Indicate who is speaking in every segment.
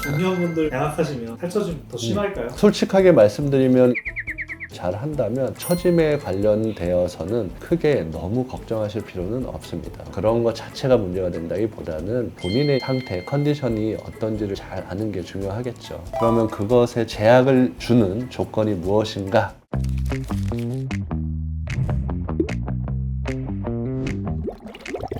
Speaker 1: 중년분들 양악하시면 탈처짐 더 심할까요?
Speaker 2: 솔직하게 말씀드리면 잘 한다면 처짐에 관련되어서는 크게 너무 걱정하실 필요는 없습니다. 그런 것 자체가 문제가 된다기보다는 본인의 상태, 컨디션이 어떤지를 잘 아는 게 중요하겠죠. 그러면 그것에 제약을 주는 조건이 무엇인가?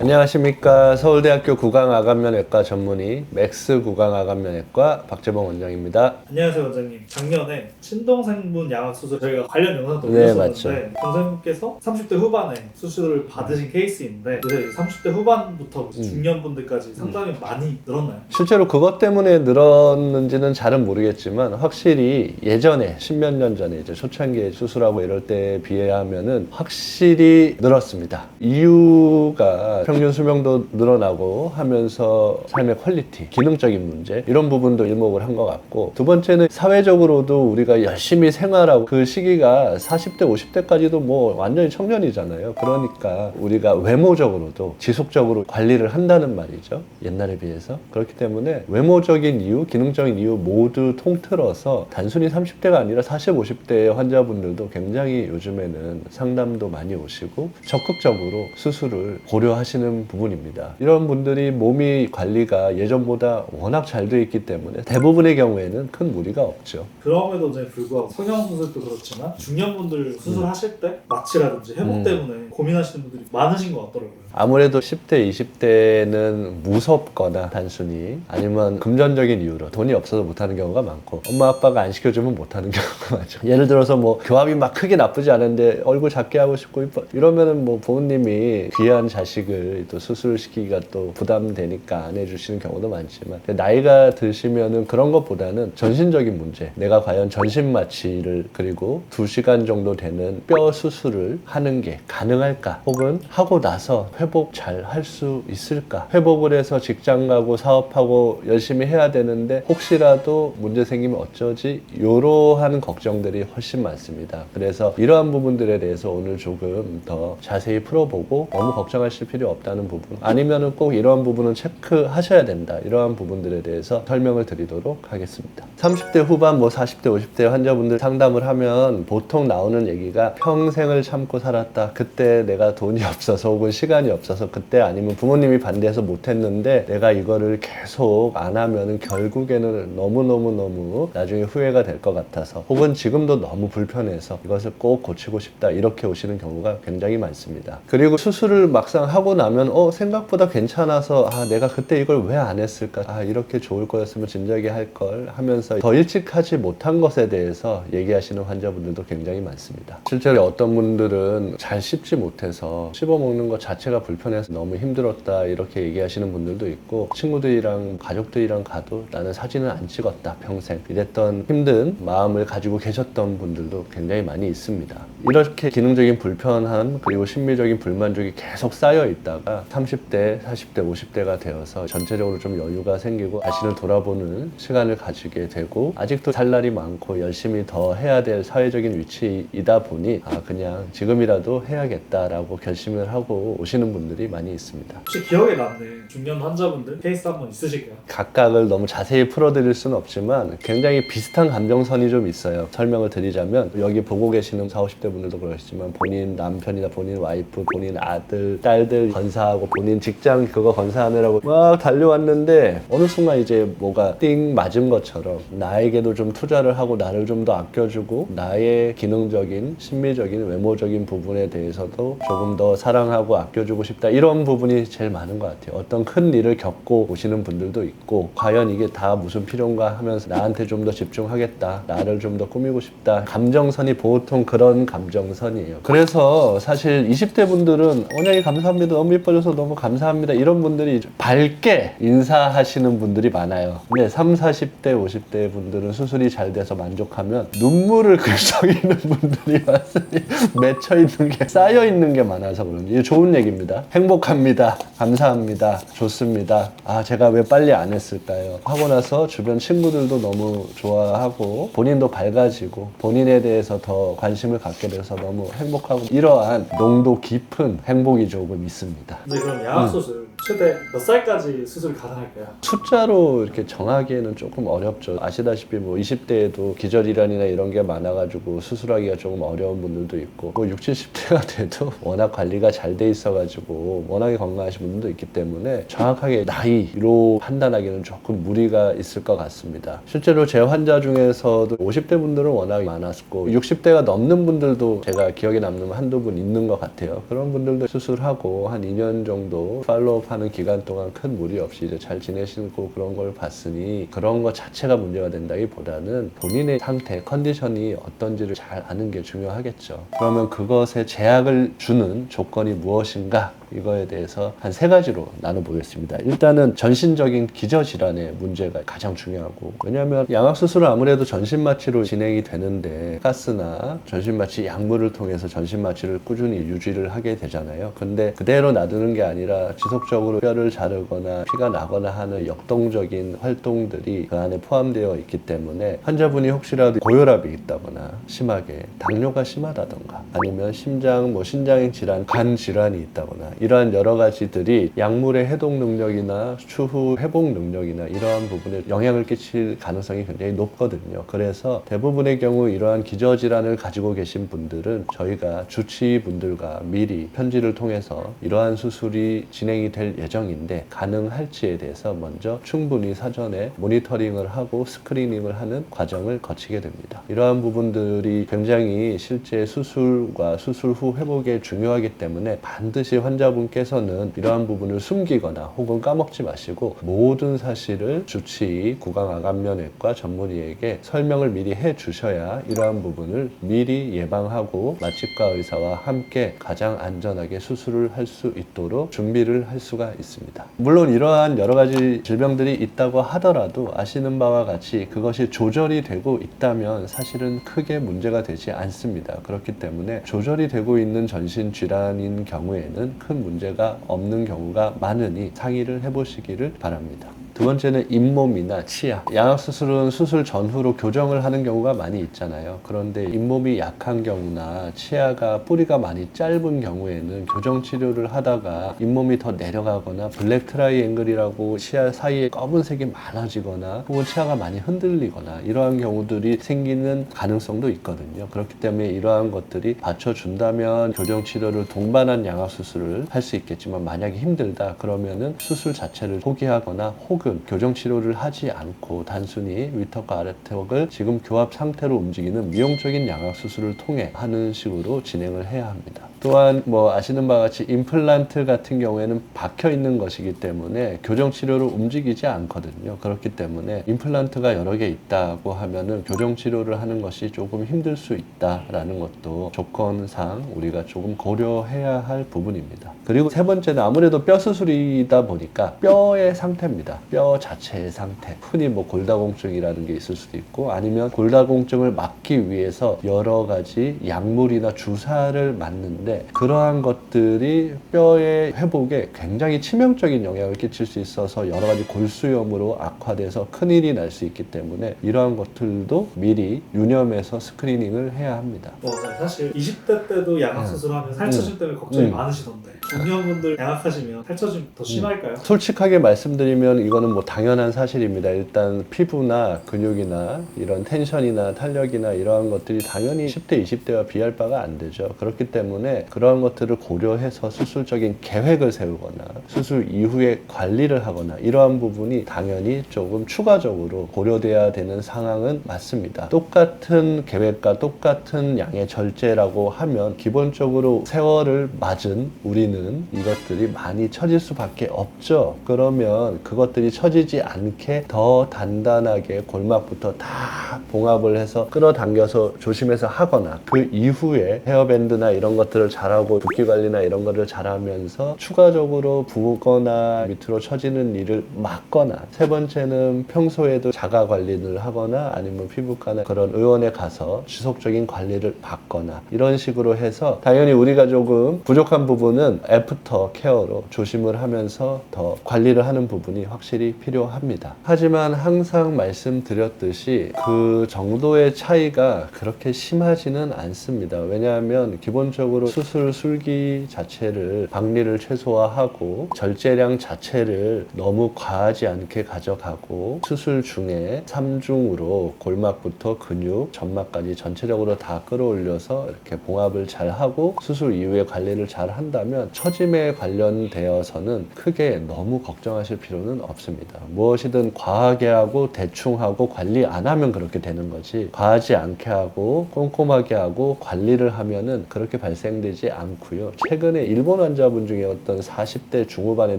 Speaker 2: 안녕하십니까. 서울대학교 구강아간면외과 전문의 맥스 구강아간면외과 박재범 원장입니다.
Speaker 1: 안녕하세요 원장님. 작년에 친동생분 양악 수술 저희가 관련 영상도
Speaker 2: 네,
Speaker 1: 올렸었는데 동생분께서 30대 후반에 수술을 받으신 케이스인데 요새 30대 후반부터 중년분들까지 상당히 많이 늘었나요?
Speaker 2: 실제로 그것 때문에 늘었는지는 잘은 모르겠지만 확실히 예전에 10몇 년 전에 이제 초창기에 수술하고 이럴 때에 비하면은 확실히 늘었습니다. 이유가 평균 수명도 늘어나고 하면서 삶의 퀄리티, 기능적인 문제 이런 부분도 일목을 한 것 같고, 두 번째는 사회적으로도 우리가 열심히 생활하고 그 시기가 40대, 50대까지도 뭐 완전히 청년이잖아요. 그러니까 우리가 외모적으로도 지속적으로 관리를 한다는 말이죠. 옛날에 비해서. 그렇기 때문에 외모적인 이유, 기능적인 이유 모두 통틀어서 단순히 30대가 아니라 40, 50대의 환자분들도 굉장히 요즘에는 상담도 많이 오시고 적극적으로 수술을 고려하시는 부분입니다. 이런 분들이 몸이 관리가 예전보다 워낙 잘 돼 있기 때문에 대부분의 경우에는 큰 무리가 없죠.
Speaker 1: 그럼에도 불구하고 성형수술도 그렇지만 중년분들 수술하실 때 마취라든지 회복 때문에 고민하시는 분들이 많으신 것 같더라고요.
Speaker 2: 아무래도 10대, 20대는 무섭거나 단순히 아니면 금전적인 이유로 돈이 없어서 못하는 경우가 많고, 엄마 아빠가 안 시켜주면 못하는 경우가 많죠. 예를 들어서 뭐 교합이 막 크게 나쁘지 않은데 얼굴 작게 하고 싶고 이러면은 뭐 부모님이 귀한 자식을 또 수술시키기가 또 부담되니까 안 해주시는 경우도 많지만, 나이가 드시면은 그런 것보다는 전신적인 문제, 내가 과연 전신 마취를 그리고 2시간 정도 되는 뼈 수술을 하는 게 가능할까, 혹은 하고 나서 회복 잘 할 수 있을까, 회복을 해서 직장 가고 사업하고 열심히 해야 되는데 혹시라도 문제 생기면 어쩌지, 이러한 걱정들이 훨씬 많습니다. 그래서 이러한 부분들에 대해서 오늘 조금 더 자세히 풀어보고, 너무 걱정하실 필요 없다는 부분, 아니면은 꼭 이러한 부분은 체크하셔야 된다, 이러한 부분들에 대해서 설명을 드리도록 하겠습니다. 30대 후반, 40대, 50대 환자분들 상담을 하면 보통 나오는 얘기가 평생을 참고 살았다, 그때 내가 돈이 없어서 혹은 시간이 없어서, 그때 아니면 부모님이 반대해서 못했는데 내가 이거를 계속 안 하면은 결국에는 너무 나중에 후회가 될 것 같아서, 혹은 지금도 너무 불편해서 이것을 꼭 고치고 싶다, 이렇게 오시는 경우가 굉장히 많습니다. 그리고 수술을 막상 하고 나면 생각보다 괜찮아서 내가 그때 이걸 왜 안 했을까, 이렇게 좋을 거였으면 진작에 할 걸 하면서 더 일찍 하지 못한 것에 대해서 얘기하시는 환자분들도 굉장히 많습니다. 실제로 어떤 분들은 잘 씹지 못해서 씹어먹는 것 자체가 불편해서 너무 힘들었다, 이렇게 얘기하시는 분들도 있고, 친구들이랑 가족들이랑 가도 나는 사진을 안 찍었다 평생, 이랬던 힘든 마음을 가지고 계셨던 분들도 굉장히 많이 있습니다. 이렇게 기능적인 불편함 그리고 심리적인 불만족이 계속 쌓여 있다가 30대, 40대, 50대가 되어서 전체적으로 좀 여유가 생기고 자신을 돌아보는 시간을 가지게 되고, 아직도 살 날이 많고 열심히 더 해야 될 사회적인 위치이다 보니 그냥 지금이라도 해야겠다라고 결심을 하고 오시는 분들이 많이 있습니다.
Speaker 1: 혹시 기억에 남는 중년 환자분들 케이스 한번 있으실까요?
Speaker 2: 각각을 너무 자세히 풀어드릴 수는 없지만 굉장히 비슷한 감정선이 좀 있어요. 설명을 드리자면, 여기 보고 계시는 40, 50대 분들도 그러시지만 본인 남편이나 본인 와이프, 본인 아들, 딸들 건사하고 본인 직장 그거 건사하느라고 막 달려왔는데 어느 순간 이제 뭐가 띵 맞은 것처럼 나에게도 좀 투자를 하고 나를 좀 더 아껴주고 나의 기능적인, 심미적인, 외모적인 부분에 대해서도 조금 더 사랑하고 아껴주고 싶다, 이런 부분이 제일 많은 것 같아요. 어떤 큰 일을 겪고 오시는 분들도 있고, 과연 이게 다 무슨 필요인가 하면서 나한테 좀 더 집중하겠다, 나를 좀 더 꾸미고 싶다, 감정선이 보통 그런 감정선이에요. 그래서 사실 20대 분들은 원장님 감사합니다, 너무 예뻐져서 너무 감사합니다, 이런 분들이 밝게 인사하시는 분들이 많아요. 근데 30, 40대, 50대 분들은 수술이 잘 돼서 만족하면 눈물을 글썽이는 분들이 많으니 맺혀있는 게, 쌓여있는 게 많아서 그런지. 이게 좋은 얘기입니다. 행복합니다, 감사합니다, 좋습니다, 제가 왜 빨리 안 했을까요 하고 나서 주변 친구들도 너무 좋아하고 본인도 밝아지고 본인에 대해서 더 관심을 갖게 돼서 너무 행복하고, 이러한 농도 깊은 행복이 조금 있습니다.
Speaker 1: 그럼 양악 수술 최대 몇 살까지 수술 가능할까요?
Speaker 2: 숫자로 이렇게 정하기에는 조금 어렵죠. 아시다시피 뭐 20대에도 기저질환이나 이런 게 많아가지고 수술하기가 조금 어려운 분들도 있고 뭐 60, 70대가 돼도 워낙 관리가 잘 돼 있어가지고 워낙에 건강하신 분들도 있기 때문에 정확하게 나이로 판단하기는 조금 무리가 있을 것 같습니다. 실제로 제 환자 중에서도 50대 분들은 워낙 많았고 60대가 넘는 분들도 제가 기억에 남는 한두 분 있는 것 같아요. 그런 분들도 수술하고 한 2년 정도 팔로우하는 기간 동안 큰 무리 없이 이제 잘 지내시고 그런 걸 봤으니 그런 것 자체가 문제가 된다기보다는 본인의 상태, 컨디션이 어떤지를 잘 아는 게 중요하겠죠. 그러면 그것에 제약을 주는 조건이 무엇인가? 이거에 대해서 한 3가지로 나눠보겠습니다. 일단은 전신적인 기저질환의 문제가 가장 중요하고, 왜냐하면 양악수술은 아무래도 전신마취로 진행이 되는데 가스나 전신마취 약물을 통해서 전신마취를 꾸준히 유지를 하게 되잖아요. 근데 그대로 놔두는 게 아니라 지속적으로 뼈를 자르거나 피가 나거나 하는 역동적인 활동들이 그 안에 포함되어 있기 때문에 환자분이 혹시라도 고혈압이 있다거나 심하게 당뇨가 심하다던가 아니면 심장, 신장의 질환, 간 질환이 있다거나 이러한 여러 가지들이 약물의 해독 능력이나 추후 회복 능력이나 이러한 부분에 영향을 끼칠 가능성이 굉장히 높거든요. 그래서 대부분의 경우 이러한 기저질환을 가지고 계신 분들은 저희가 주치의분들과 미리 편지를 통해서 이러한 수술이 진행이 될 예정인데 가능할지에 대해서 먼저 충분히 사전에 모니터링을 하고 스크리닝을 하는 과정을 거치게 됩니다. 이러한 부분들이 굉장히 실제 수술과 수술 후 회복에 중요하기 때문에 반드시 환자분께서는 이러한 부분을 숨기거나 혹은 까먹지 마시고 모든 사실을 주치의, 구강암면외과 전문의에게 설명을 미리 해 주셔야 이러한 부분을 미리 예방하고 맛집과 의사와 함께 가장 안전하게 수술을 할 수 있도록 준비를 할 수가 있습니다. 물론 이러한 여러 가지 질병들이 있다고 하더라도 아시는 바와 같이 그것이 조절이 되고 있다면 사실은 크게 문제가 되지 않습니다. 그렇기 때문에 조절이 되고 있는 전신 질환인 경우에는 큰 문제가 없는 경우가 많으니 상의를 해보시기를 바랍니다. 두 번째는 잇몸이나 치아. 양악수술은 수술 전후로 교정을 하는 경우가 많이 있잖아요. 그런데 잇몸이 약한 경우나 치아가 뿌리가 많이 짧은 경우에는 교정 치료를 하다가 잇몸이 더 내려가거나 블랙 트라이앵글이라고 치아 사이에 검은색이 많아지거나 혹은 치아가 많이 흔들리거나 이러한 경우들이 생기는 가능성도 있거든요. 그렇기 때문에 이러한 것들이 받쳐준다면 교정 치료를 동반한 양악수술을 할 수 있겠지만 만약에 힘들다 그러면은 수술 자체를 포기하거나 혹은 교정 치료를 하지 않고 단순히 위턱과 아래턱을 지금 교합 상태로 움직이는 미용적인 양악 수술을 통해 하는 식으로 진행을 해야 합니다. 또한 아시는 바와 같이 임플란트 같은 경우에는 박혀 있는 것이기 때문에 교정 치료로 움직이지 않거든요. 그렇기 때문에 임플란트가 여러 개 있다고 하면은 교정 치료를 하는 것이 조금 힘들 수 있다라는 것도 조건상 우리가 조금 고려해야 할 부분입니다. 그리고 세 번째는 아무래도 뼈 수술이다 보니까 뼈의 상태입니다. 뼈 자체의 상태. 흔히 골다공증이라는 게 있을 수도 있고 아니면 골다공증을 막기 위해서 여러 가지 약물이나 주사를 맞는데 그러한 것들이 뼈의 회복에 굉장히 치명적인 영향을 끼칠 수 있어서 여러 가지 골수염으로 악화돼서 큰일이 날 수 있기 때문에 이러한 것들도 미리 유념해서 스크리닝을 해야 합니다.
Speaker 1: 사실 20대 때도 양악 수술하면 살처짐 때문에 걱정이 많으시던데 중년분들 양악하시면 살처짐 더 심할까요?
Speaker 2: 솔직하게 말씀드리면 이거는 당연한 사실입니다. 일단 피부나 근육이나 이런 텐션이나 탄력이나 이러한 것들이 당연히 10대, 20대와 비할 바가 안 되죠. 그렇기 때문에 그러한 것들을 고려해서 수술적인 계획을 세우거나 수술 이후에 관리를 하거나 이러한 부분이 당연히 조금 추가적으로 고려돼야 되는 상황은 맞습니다. 똑같은 계획과 똑같은 양의 절제라고 하면 기본적으로 세월을 맞은 우리는 이것들이 많이 처질 수밖에 없죠. 그러면 그것들이 처지지 않게 더 단단하게 골막부터 다 봉합을 해서 끌어당겨서 조심해서 하거나 그 이후에 헤어밴드나 이런 것들을 잘하고 붓기 관리나 이런 거를 잘하면서 추가적으로 부거나 밑으로 처지는 일을 막거나 세 번째는 평소에도 자가 관리를 하거나 아니면 피부과나 그런 의원에 가서 지속적인 관리를 받거나 이런 식으로 해서 당연히 우리가 조금 부족한 부분은 애프터 케어로 조심을 하면서 더 관리를 하는 부분이 확실히 필요합니다. 하지만 항상 말씀드렸듯이 그 정도의 차이가 그렇게 심하지는 않습니다. 왜냐하면 기본적으로 수술 술기 자체를 박리를 최소화하고 절제량 자체를 너무 과하지 않게 가져가고 수술 중에 3중으로 골막부터 근육, 점막까지 전체적으로 다 끌어올려서 이렇게 봉합을 잘 하고 수술 이후에 관리를 잘 한다면 처짐에 관련되어서는 크게 너무 걱정하실 필요는 없습니다. 무엇이든 과하게 하고 대충 하고 관리 안 하면 그렇게 되는 거지, 과하지 않게 하고 꼼꼼하게 하고 관리를 하면은 그렇게 발생되지 않고요. 최근에 일본 환자분 중에 어떤 40대 중후반의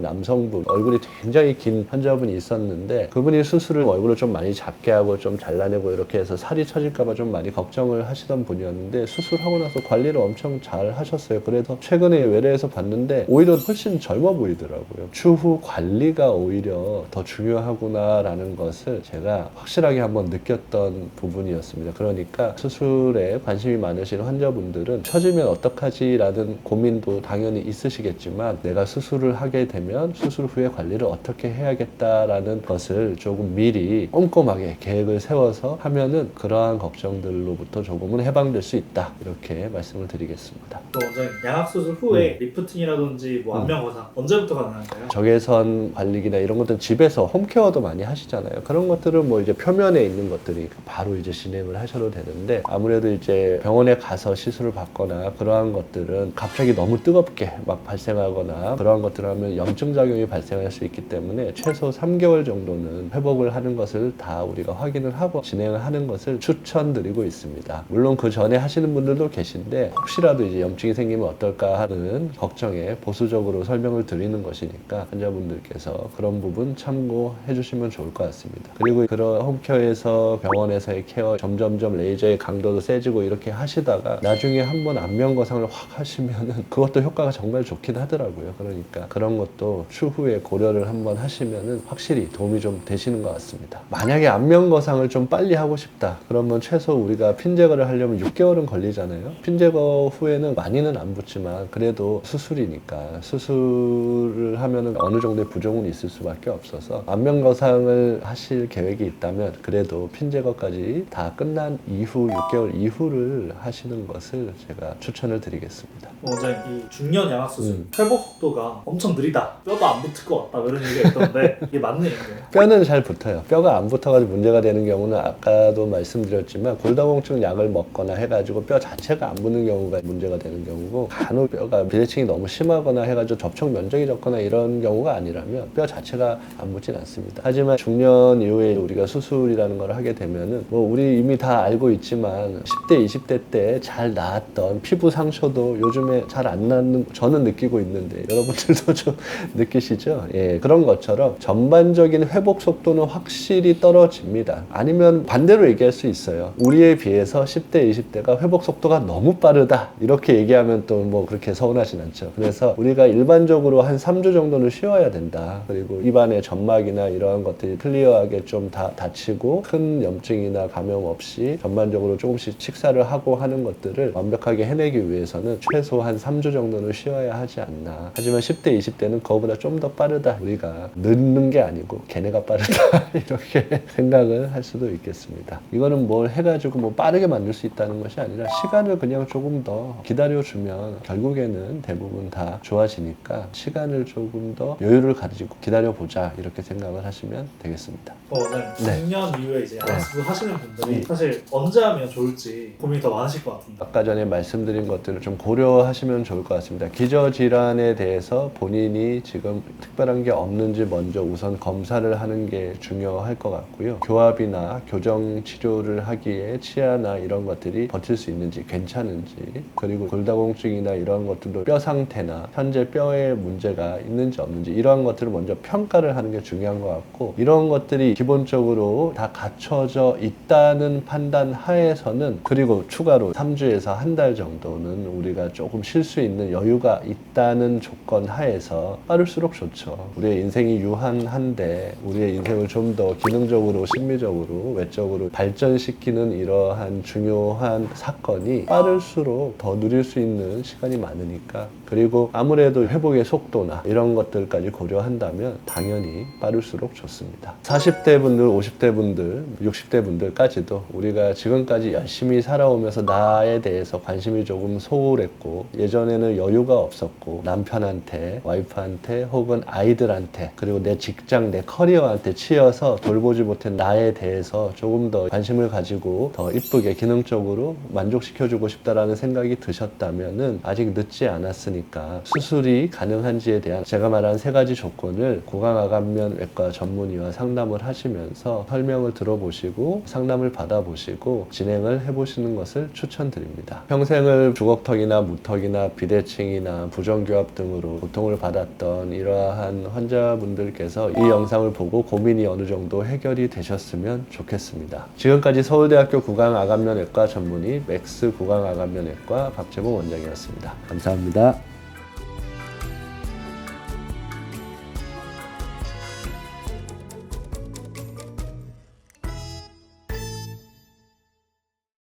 Speaker 2: 남성분, 얼굴이 굉장히 긴 환자분이 있었는데 그분이 수술을 얼굴을 좀 많이 작게 하고 좀 잘라내고 이렇게 해서 살이 처질까봐 좀 많이 걱정을 하시던 분이었는데 수술하고 나서 관리를 엄청 잘 하셨어요. 그래서 최근에 외래에서 봤는데 오히려 훨씬 젊어 보이더라고요. 추후 관리가 오히려 더 중요하구나라는 것을 제가 확실하게 한번 느꼈던 부분이었습니다. 그러니까 수술에 관심이 많으신 환자분들은 처지면 어떡하지라는 고민도 당연히 있으시겠지만 내가 수술을 하게 되면 수술 후에 관리를 어떻게 해야겠다라는 것을 조금 미리 꼼꼼하게 계획을 세워서 하면은 그러한 걱정들로부터 조금은 해방될 수 있다, 이렇게 말씀을 드리겠습니다.
Speaker 1: 원장님, 양악 수술 후에 리프팅이라든지 뭐 안면 거상 언제부터 가능한가요?
Speaker 2: 적외선 관리기나 이런 것들 집에서 홈케어도 많이 하시잖아요. 그런 것들은 뭐 이제 표면에 있는 것들이 바로 이제 진행을 하셔도 되는데 아무래도 이제 병원에 가서 시술을 받거나 그러한 것들은 갑자기 너무 뜨겁게 막 발생하거나 그러한 것들을 하면 염증 작용이 발생할 수 있기 때문에 최소 3개월 정도는 회복을 하는 것을 다 우리가 확인을 하고 진행을 하는 것을 추천드리고 있습니다. 물론 그 전에 하시는 분들도 계신데 혹시라도 이제 염증이 생기면 어떨까 하는 걱정에 보수적으로 설명을 드리는 것이니까 환자분들께서 그런 부분 참고해 주시면 좋을 것 같습니다. 그리고 그런 홈케어에서 병원에서의 케어 점점점 레이저의 강도도 세지고 이렇게 하시다가 나중에 한번 안면 거상을 확 하시면은 그것도 효과가 정말 좋긴 하더라고요. 그러니까 그런 것도 추후에 고려를 한번 하시면은 확실히 도움이 좀 되시는 것 같습니다. 만약에 안면 거상을 좀 빨리 하고 싶다 그러면 최소 우리가 핀 제거를 하려면 6개월은 걸리잖아요. 핀 제거 후에는 많이는 안 붙지만 그래도 수술이니까 수술을 하면은 어느 정도의 부종은 있을 수밖에 없어서 안면 거상을 하실 계획이 있다면 그래도 핀 제거까지 다 끝난 이후 6개월 이후를 하시는 것을 제가 추천을 드리겠습니다.
Speaker 1: 원장님, 이 중년 양악 수술 회복 속도가 엄청 느리다, 뼈도 안 붙을 것 같다, 이런 얘기가 있던데 이게 맞는 얘기인가요?
Speaker 2: 뼈는 잘 붙어요. 뼈가 안 붙어가지고 문제가 되는 경우는 아까도 말씀드렸지만 골다공증 약을 먹거나 해가지고 뼈 자체가 안 붙는 경우가 문제가 되는 경우고, 간혹 뼈가 비대칭이 너무 심하거나 해가지고 접촉 면적이 적거나 이런 경우가 아니라면 뼈 자체가 안 붙진 않습니다. 하지만 중년 이후에 우리가 수술이라는 걸 하게 되면은 뭐 우리 이미 다 알고 있지만 10대 20대 때 잘 나았던 피부 상처도 요즘에 잘 안 낫는 저는 느끼고 있는데 여러분들도 좀 느끼시죠? 예, 그런 것처럼 전반적인 회복 속도는 확실히 떨어집니다. 아니면 반대로 얘기할 수 있어요. 우리에 비해서 10대 20대가 회복 속도가 너무 빠르다, 이렇게 얘기하면 또 뭐 그렇게 서운하진 않죠. 그래서 우리가 일반적으로 한 3주 정도는 쉬어야 된다. 그리고 입안의 점막이나 이러한 것들이 클리어하게 좀 다 닫히고 큰 염증이나 감염 없이 전반적으로 조금씩 식사를 하고 하는 것들을 완벽하게 해내기 위해서는 최소 한 3주 정도는 쉬어야 하지 않나. 하지만 10대 20대는 그거보다 좀 더 빠르다, 우리가 늦는 게 아니고 걔네가 빠르다 이렇게 생각을 할 수도 있겠습니다. 이거는 뭘 해가지고 뭐 빠르게 만들 수 있다는 것이 아니라 시간을 그냥 조금 더 기다려주면 결국에는 대부분 다 좋아지니까 시간을 조금 더 여유를 가지고 기다려보자, 이렇게 생각을 하시면 되겠습니다.
Speaker 1: 원장님,
Speaker 2: 네.
Speaker 1: 중년 이후에 이제 양악 수술 하시는 분들이 사실 언제 하면 좋을지 고민이 더 많으실 것 같은데
Speaker 2: 아까 전에 말씀드린 것들을 좀 고려하시면 좋을 것 같습니다. 기저질환에 대해서 본인이 지금 특별한 게 없는지 먼저 우선 검사를 하는 게 중요할 것 같고요. 교합이나 교정 치료를 하기에 치아나 이런 것들이 버틸 수 있는지, 괜찮은지, 그리고 골다공증이나 이런 것들도 뼈 상태나 현재 뼈에 문제가 있는지 없는지 이러한 것들을 먼저 평가를 하는 게 중요한 것 같고, 이런 것들이 기본적으로 다 갖춰져 있다는 판단 하에서는, 그리고 추가로 3주에서 한 달 정도는 우리가 조금 쉴 수 있는 여유가 있다는 조건 하에서 빠를수록 좋죠. 우리의 인생이 유한한데 우리의 인생을 좀 더 기능적으로, 심미적으로, 외적으로 발전시키는 이러한 중요한 사건이 빠를수록 더 누릴 수 있는 시간이 많으니까 그리고 아무래도 회복의 속도나 이런 것들까지 고려한다면 당연히 빠를수록 좋습니다. 40대 분들, 50대 분들, 60대 분들까지도 우리가 지금까지 열심히 살아오면서 나에 대해서 관심이 조금 소홀했고 예전에는 여유가 없었고 남편한테, 와이프한테 혹은 아이들한테 그리고 내 직장, 내 커리어한테 치여서 돌보지 못한 나에 대해서 조금 더 관심을 가지고 더 이쁘게 기능적으로 만족시켜주고 싶다라는 생각이 드셨다면은 아직 늦지 않았으니까 수술이 가능한지에 대한 제가 말한 3가지 조건을 구강암면외과 전문의와 상담을 하시면서 설명을 들어보시고 상담을 받아보시고 진행을 해보시는 것을 추천드립니다. 평생을 주걱턱이나 무턱이나 비대칭이나 부정교합 등으로 고통을 받았던 이러한 환자분들께서 이 영상을 보고 고민이 어느 정도 해결이 되셨으면 좋겠습니다. 지금까지 서울대학교 구강암면외과 전문의 맥스 구강암면외과 박재봉 원장이었습니다. 감사합니다.